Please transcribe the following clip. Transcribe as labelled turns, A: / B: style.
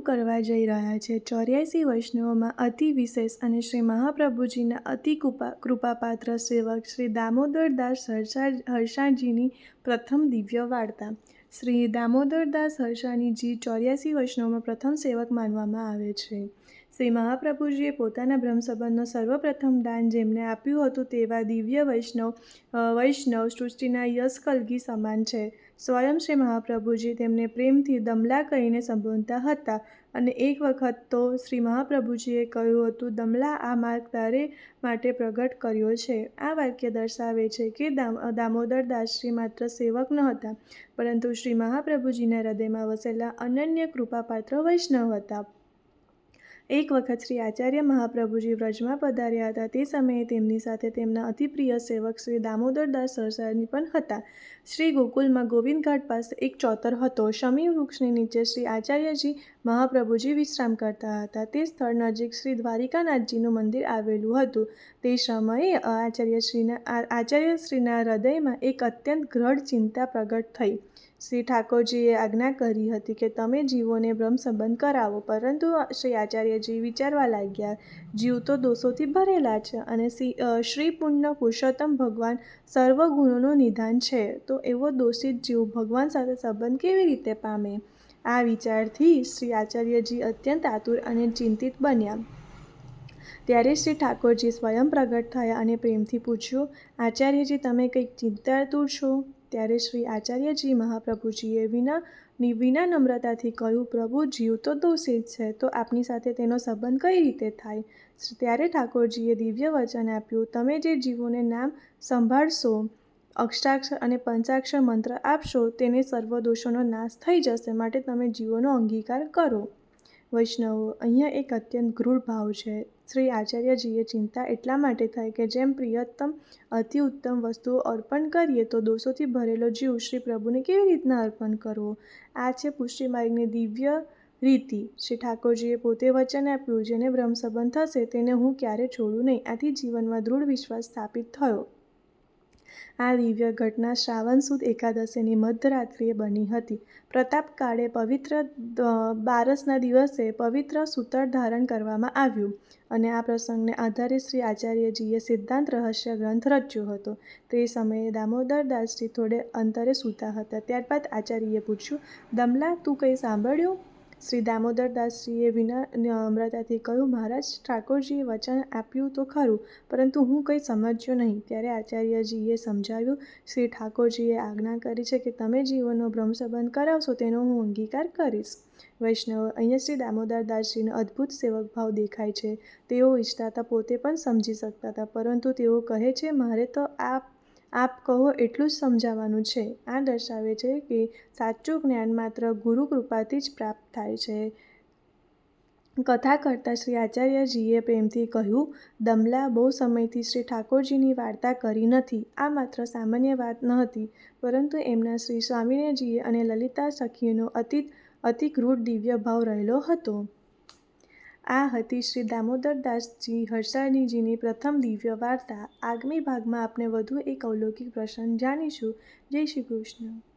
A: કરવા જઈ રહ્યા છે 84 વૈષ્ણવોમાં અતિ વિશેષ અને શ્રી મહાપ્રભુજીના અતિ કૃપાપાત્ર સેવક શ્રી દામોદરદાસ હરસાજીની પ્રથમ દિવ્ય વાર્તા। શ્રી દામોદરદાસ હરસાણીજી 84 વૈષ્ણવમાં પ્રથમ સેવક માનવામાં આવે છે। શ્રી મહાપ્રભુજીએ પોતાના બ્રહ્મસંબંધનો સર્વપ્રથમ દાન જેમને આપ્યું હતું તેવા દિવ્ય વૈષ્ણવ સૃષ્ટિના યશકલગી સમાન છે। સ્વયં શ્રી મહાપ્રભુજી તેમને પ્રેમથી દમલા કહીને સંબોધતા હતા અને એક વખત તો શ્રી મહાપ્રભુજીએ કહ્યું હતું, દમલા, આ માર્ગ તારે માટે પ્રગટ કર્યો છે। આ વાક્ય દર્શાવે છે કે દામોદરદાસજી માત્ર સેવક ન હતા, પરંતુ શ્રી મહાપ્રભુજીના હૃદયમાં વસેલા અનન્ય કૃપાપાત્ર વૈષ્ણવ હતા। એક વખત શ્રી આચાર્ય મહાપ્રભુજી વ્રજમાં પધાર્યા હતા। તે સમયે તેમની સાથે તેમના અતિપ્રિય સેવક શ્રી દામોદરદાસ સરસાજી પણ હતા। શ્રી ગોકુલમાં ગોવિંદ ઘાટ પાસે એક ચોતર હતો। શમી વૃક્ષની નીચે શ્રી આચાર્યજી મહાપ્રભુજી વિશ્રામ કરતા હતા। તે સ્થળ નજીક શ્રી દ્વારિકાનાથજીનું મંદિર આવેલું હતું। તે સમયે આચાર્યશ્રીના હૃદયમાં એક અત્યંત દ્રઢ ચિંતા પ્રગટ થઈ। શ્રી ઠાકોરજીએ આજ્ઞા કરી હતી કે તમે જીવોને બ્રહ્મસંબંધ કરાવો, પરંતુ શ્રી આચાર્યજી વિચારવા લાગ્યા, જીવ તો દોષોથી ભરેલા છે અને શ્રી પૂર્ણ પુરુષોત્તમ ભગવાન સર્વ ગુણોનું નિધાન છે, તો એવો દોષિત જીવ ભગવાન સાથે સંબંધ કેવી રીતે પામે? આ વિચારથી શ્રી આચાર્યજી અત્યંત આતુર અને ચિંતિત બન્યા। ત્યારે શ્રી ઠાકોરજી સ્વયં પ્રગટ થયા અને પ્રેમથી પૂછ્યું, આચાર્યજી, તમે કંઈક ચિંતાતુર છો? ત્યારે શ્રી આચાર્યજી મહાપ્રભુજીએ વિના નમ્રતાથી કહ્યું, પ્રભુ, જીવ તો દોષિત છે, તો આપની સાથે તેનો સંબંધ કઈ રીતે થાય? ત્યારે ઠાકોરજીએ દિવ્ય વચન આપ્યું, તમે જે જીવોને નામ સંભાળશો, અષ્ટાક્ષર અને પંચાક્ષર મંત્ર આપશો, તેને સર્વ દોષોનો નાશ થઈ જશે, માટે તમે જીવોનો અંગીકાર કરો। વૈષ્ણવો, અહીંયા એક અત્યંત ગૂઢ ભાવ છે। શ્રી આચાર્યજીએ ચિંતા એટલા માટે થઈ કે જેમ પ્રિયતમ અતિ ઉત્તમ વસ્તુઓ અર્પણ કરીએ તો દોષોથી ભરેલો જીવ શ્રી પ્રભુને કેવી રીતના અર્પણ કરવો? આ છે પુષ્ટિ માર્ગની દિવ્ય રીતિ। શ્રી ઠાકોરજીએ પોતે વચન આપ્યું, જેને બ્રહ્મસંબંધ થશે તેને હું ક્યારે છોડું નહીં। આથી જીવનમાં દૃઢ વિશ્વાસ સ્થાપિત થયો। આ દિવ્ય ઘટના શ્રાવણ સુદ એકાદશીની મધ્યરાત્રિએ બની હતી। પ્રતાપકાળે પવિત્ર બારસના દિવસે પવિત્ર સૂતર ધારણ કરવામાં આવ્યું અને આ પ્રસંગને આધારે શ્રી આચાર્યજીએ સિદ્ધાંત રહસ્ય ગ્રંથ રચ્યો હતો। તે સમયે દામોદરદાસજી થોડે અંતરે સૂતા હતા। ત્યારબાદ આચાર્યએ પૂછ્યું, દમલા, તું કંઈ સાંભળ્યું? શ્રી દામોદરદાસજીએ વિના નમ્રતાથી કહ્યું, મહારાજ, ઠાકોરજીએ વચન આપ્યું તો ખરું, પરંતુ હું કંઈ સમજ્યો નહીં। ત્યારે આચાર્યજીએ સમજાવ્યું, શ્રી ઠાકોરજીએ આજ્ઞા કરી છે કે તમે જીવોનો બ્રહ્મસંબંધ કરાવશો તેનો હું અંગીકાર કરીશ। વૈષ્ણવો, અહીંયા શ્રી દામોદરદાસજીનો અદ્ભુત સેવકભાવ દેખાય છે। તેઓ ઈચ્છતા હતા, પોતે પણ સમજી શકતા હતા, પરંતુ તેઓ કહે છે, મારે તો આપ કહો એટલું જ સમજાવવાનું છે। આ દર્શાવે છે કે સાચું જ્ઞાન માત્ર ગુરુ કૃપાથી જ પ્રાપ્ત થાય છે। કથા કરતા શ્રી આચાર્યજીએ પ્રેમથી કહ્યું, દમલા, બહુ સમયથી શ્રી ઠાકોરજીની વાર્તા કરી નથી। આ માત્ર સામાન્ય વાત ન હતી, પરંતુ એમના શ્રી સ્વામિનીજી અને લલિતા સખીનો અતિ ગૂઢ દિવ્ય ભાવ રહેલો હતો। આ હતી શ્રી દામોદરદાસજી હરસાણીજીની પ્રથમ દિવ્ય વાર્તા। આગામી ભાગમાં આપણે વધુ એક અલૌકિક પ્રસંગ જાણીશું। જય શ્રી કૃષ્ણ।